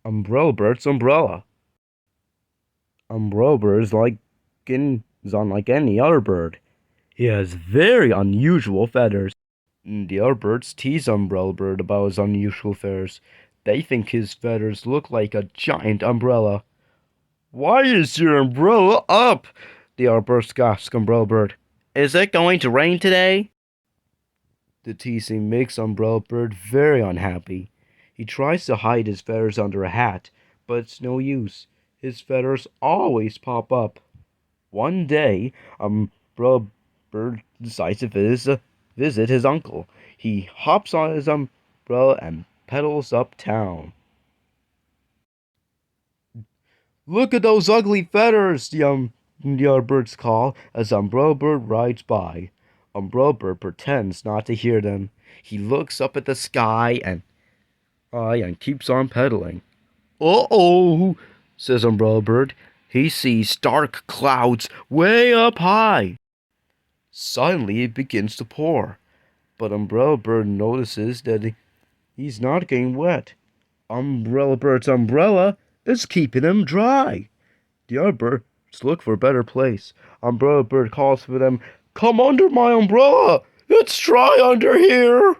Umbrellibird's umbrella. Umbrellabird is unlike any other bird. He has very unusual feathers. The other birds tease Umbrellabird about his unusual feathers. They think his feathers look like a giant umbrella. Why is your umbrella up? The other birds ask Umbrellabird. Is it going to rain today? The teasing makes Umbrellabird very unhappy. He tries to hide his feathers under a hat, but it's no use. His feathers always pop up. One day, Umbrellabird decides to visit his uncle. He hops on his umbrella and pedals uptown. Look at those ugly feathers, the other birds call as Umbrellabird rides by. Umbrellabird pretends not to hear them. He looks up at the sky and keeps on pedaling. Uh-oh, says Umbrellabird. He sees dark clouds way up high. Suddenly it begins to pour, but Umbrellabird notices that he's not getting wet. Umbrellabird's umbrella is keeping him dry. The other birds look for a better place. Umbrellabird calls for them, "Come under my umbrella! It's dry under here!"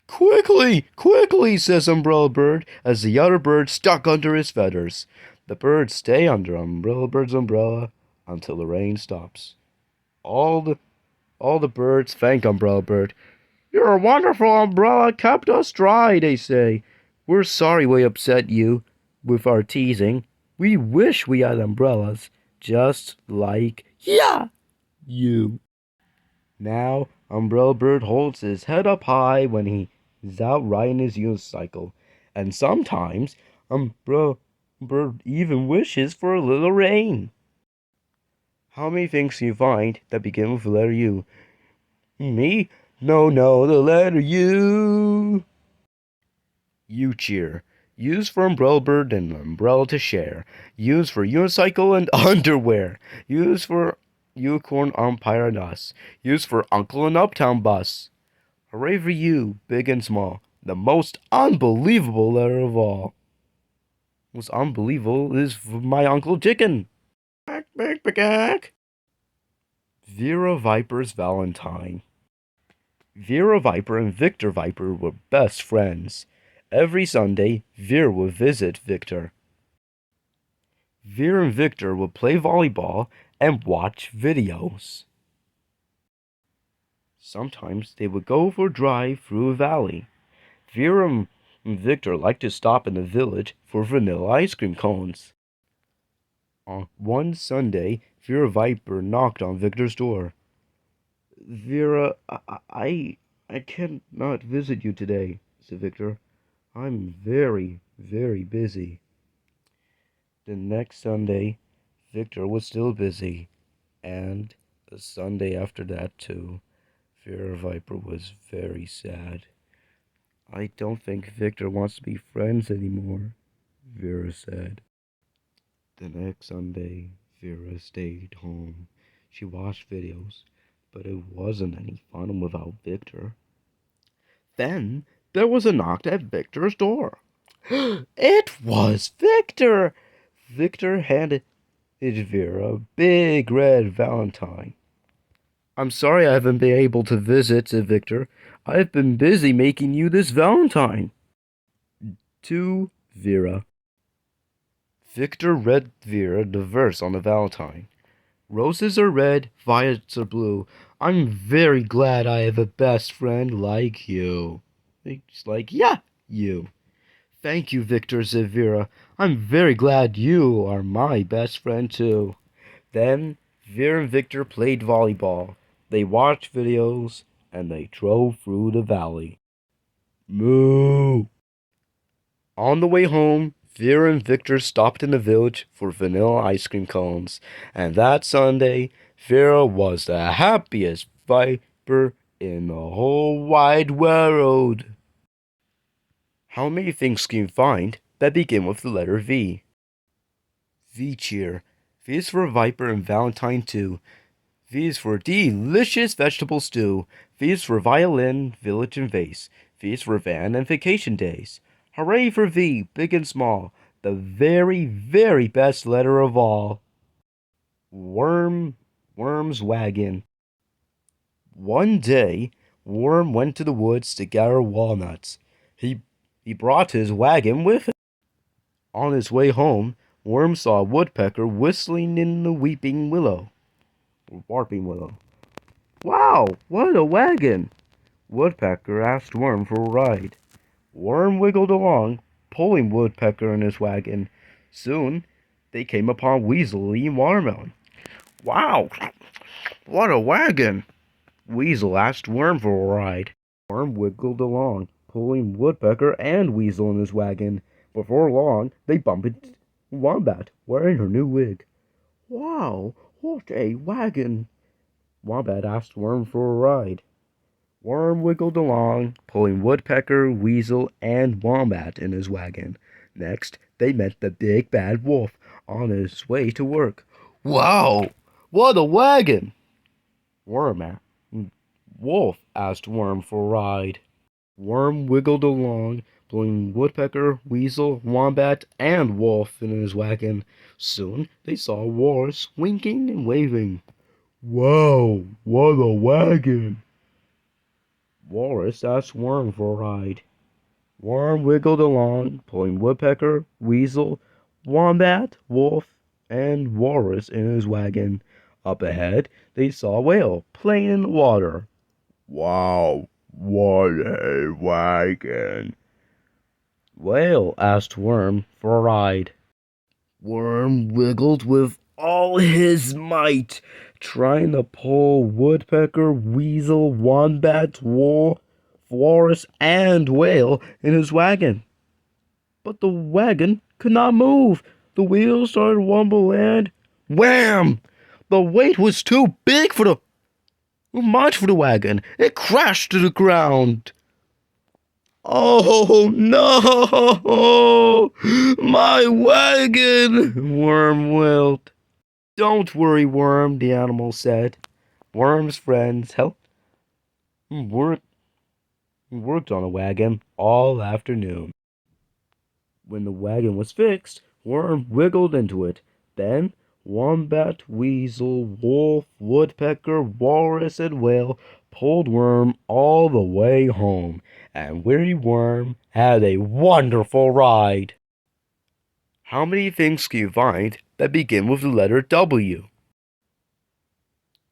"Quickly, quickly," says Umbrellabird, as the other birds duck under his feathers. The birds stay under Umbrellabird's umbrella until the rain stops. All the birds thank Umbrellabird. "Your wonderful umbrella kept us dry," they say. "We're sorry we upset you with our teasing. We wish we had umbrellas, just like you." Now, Umbrellabird holds his head up high when he is out riding his unicycle, and sometimes Umbrellabird even wishes for a little rain. How many things can you find that begin with the letter U? Me? No, the letter U. U-cheer. Used for Umbrellabird and umbrella to share. Used for unicycle and underwear. Used for unicorn umpire and us. Used for uncle and uptown bus. Hooray for you, big and small. The most unbelievable letter of all. Most unbelievable is for my Uncle Chicken. Vera Viper's Valentine. Vera Viper and Victor Viper were best friends. Every Sunday, Vera would visit Victor. Vera and Victor would play volleyball and watch videos. Sometimes they would go for a drive through a valley. Vera and Victor liked to stop in the village for vanilla ice cream cones. On one Sunday, Vera Viper knocked on Victor's door. "Vera, I cannot visit you today," said Victor. "I'm very, very busy." The next Sunday, Victor was still busy, and the Sunday after that too. Vera Viper was very sad. "I don't think Victor wants to be friends anymore," Vera said. The next Sunday, Vera stayed home. She watched videos, but it wasn't any fun without Victor. Then there was a knock at Victor's door. It was Victor! Victor handed Vera a big red Valentine. "I'm sorry I haven't been able to visit," said Victor. "I've been busy making you this Valentine." To Vera. Victor read Vera the verse on the Valentine. "Roses are red, violets are blue. I'm very glad I have a best friend like you." It's like, you. "Thank you, Victor," said Vera. "I'm very glad you are my best friend too." Then Vera and Victor played volleyball. They watched videos, and they drove through the valley. Moo! On the way home, Vera and Victor stopped in the village for vanilla ice cream cones, and that Sunday, Vera was the happiest viper in the whole wide world. How many things can you find that begin with the letter V? V-cheer. V is for Viper and Valentine too. V is for delicious vegetable stew. V is for violin, village and vase. V is for van and vacation days. Hooray for V, big and small, the very, very best letter of all. Worm's Wagon. One day, Worm went to the woods to gather walnuts. He brought his wagon with him. On his way home, Worm saw a woodpecker whistling in the weeping willow, or warping willow. Wow, what a wagon! Woodpecker asked Worm for a ride. Worm wiggled along, pulling Woodpecker in his wagon. Soon, they came upon Weasel eating watermelon. Wow, what a wagon! Weasel asked Worm for a ride. Worm wiggled along, pulling Woodpecker and Weasel in his wagon. Before long, they bumped into Wombat, wearing her new wig. Wow, what a wagon! Wombat asked Worm for a ride. Worm wiggled along, pulling Woodpecker, Weasel, and Wombat in his wagon. Next, they met the big bad wolf on his way to work. Wow, what a wagon! Wolf asked Worm for a ride. Worm wiggled along, pulling Woodpecker, Weasel, Wombat, and Wolf in his wagon. Soon they saw Walrus winking and waving. Wow, what a wagon! Walrus asked Worm for a ride. Worm wiggled along, pulling Woodpecker, Weasel, Wombat, Wolf, and Walrus in his wagon. Up ahead, they saw a whale playing in the water. Wow, what a wagon! Whale asked Worm for a ride. Worm wiggled with all his might, trying to pull Woodpecker, Weasel, Wombat, Wolf, Walrus, and Whale in his wagon. But the wagon could not move. The wheels started to wumble and wham! The weight was too much for the wagon. It crashed to the ground. Oh no! My wagon! Worm wailed. Don't worry, Worm, the animal said. Worm's friends worked on the wagon all afternoon. When the wagon was fixed, Worm wiggled into it. Then Wombat, Weasel, Wolf, Woodpecker, Walrus, and Whale pulled Worm all the way home, and weary Worm had a wonderful ride. How many things can you find that begin with the letter W?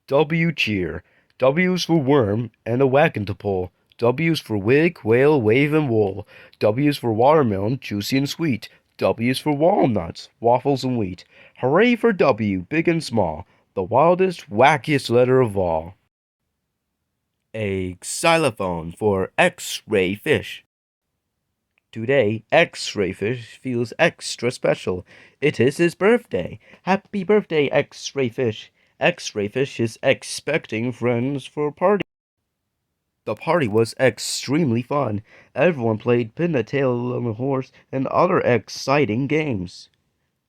W cheer. W's for worm and a wagon to pull. W's for wig, whale, wave, and wool. W's for watermelon, juicy and sweet. W's for walnuts, waffles, and wheat. Hooray for W, big and small, the wildest, wackiest letter of all. A xylophone for X-ray fish. Today, X-ray fish feels extra special. It is his birthday. Happy birthday, X-ray fish. X-ray fish is expecting friends for a party. The party was extremely fun. Everyone played pin the tail on the horse and other exciting games.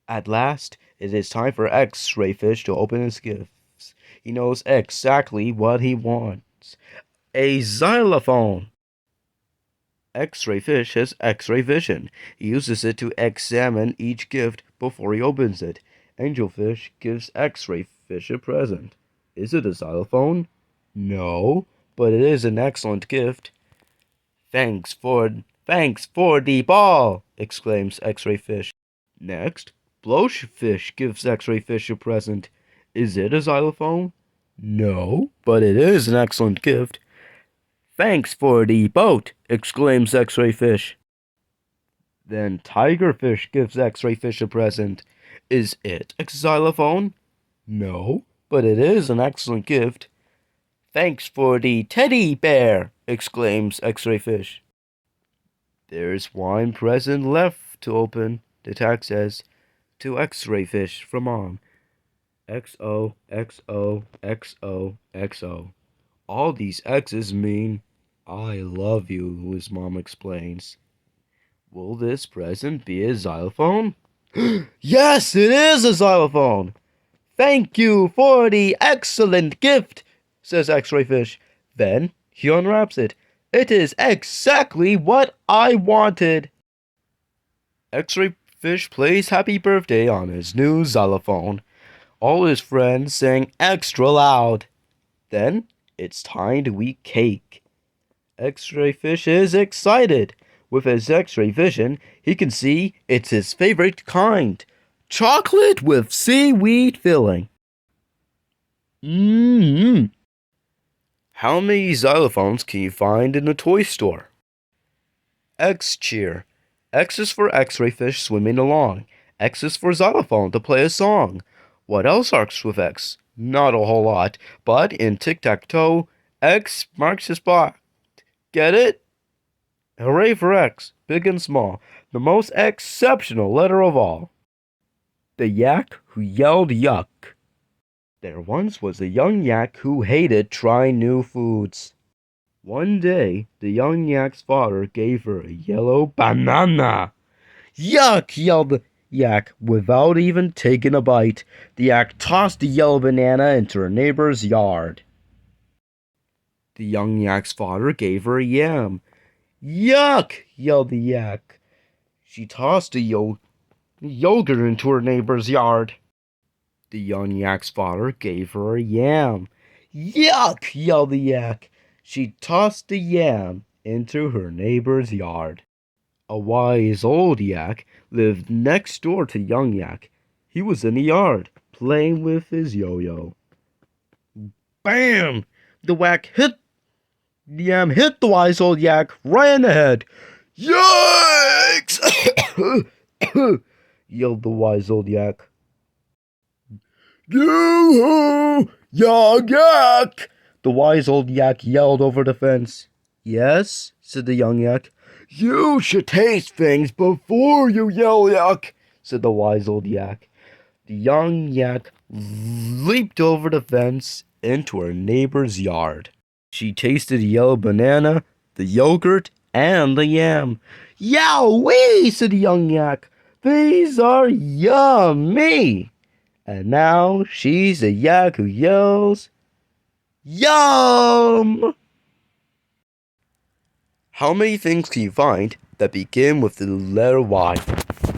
At last, it is time for X-ray fish to open his gifts. He knows exactly what he wants. A xylophone. X-ray fish has X-ray vision. He uses it to examine each gift before he opens it. Angelfish gives X-ray fish a present. Is it a xylophone? No, but it is an excellent gift. Thanks for the ball, exclaims X-ray fish. Next, Blowfish gives X-ray fish a present. Is it a xylophone? No, but it is an excellent gift. Thanks for the boat, exclaims X-ray fish. Then Tigerfish gives X-ray fish a present. Is it a xylophone? No, but it is an excellent gift. Thanks for the teddy bear, exclaims X-ray fish. There's one present left to open, the tag says, to X-ray fish from Mom. XO, XO, XO, XO. All these X's mean I love you, his mom explains. Will this present be a xylophone? Yes, it is a xylophone! Thank you for the excellent gift, says X-ray fish. Then he unwraps it. It is exactly what I wanted. X-ray fish plays happy birthday on his new xylophone. All his friends sang extra loud. Then it's time to eat cake. X-ray fish is excited. With his X-ray vision, he can see it's his favorite kind. Chocolate with seaweed filling. Mmm. How many xylophones can you find in a toy store? X cheer. X is for X-ray fish swimming along. X is for xylophone to play a song. What else starts with X? Not a whole lot, but in tic-tac-toe, X marks his spot. Get it? Hooray for X, big and small, the most exceptional letter of all. The Yak Who Yelled Yuck. There once was a young yak who hated trying new foods. One day, the young yak's father gave her a yellow banana. Yuck! Yelled the yak without even taking a bite. The yak tossed the yellow banana into her neighbor's yard. The young yak's father gave her a yam. Yuck! Yelled the yak. She tossed the yogurt into her neighbor's yard. The young yak's father gave her a yam. Yuck! Yelled the yak. She tossed the yam into her neighbor's yard. A wise old yak lived next door to young yak. He was in the yard, playing with his yo-yo. Bam! The yam hit the wise old yak right in the head. Yikes! Yelled the wise old yak. Yoo-hoo! Young yak! The wise old yak yelled over the fence. Yes, said the young yak. You should taste things before you yell yuck, said the wise old yak. The young yak leaped over the fence into her neighbor's yard. She tasted the yellow banana, the yogurt, and the yam. Yow-wee, said the young yak. These are yummy. And now she's a yak who yells, Yum! How many things can you find that begin with the letter Y?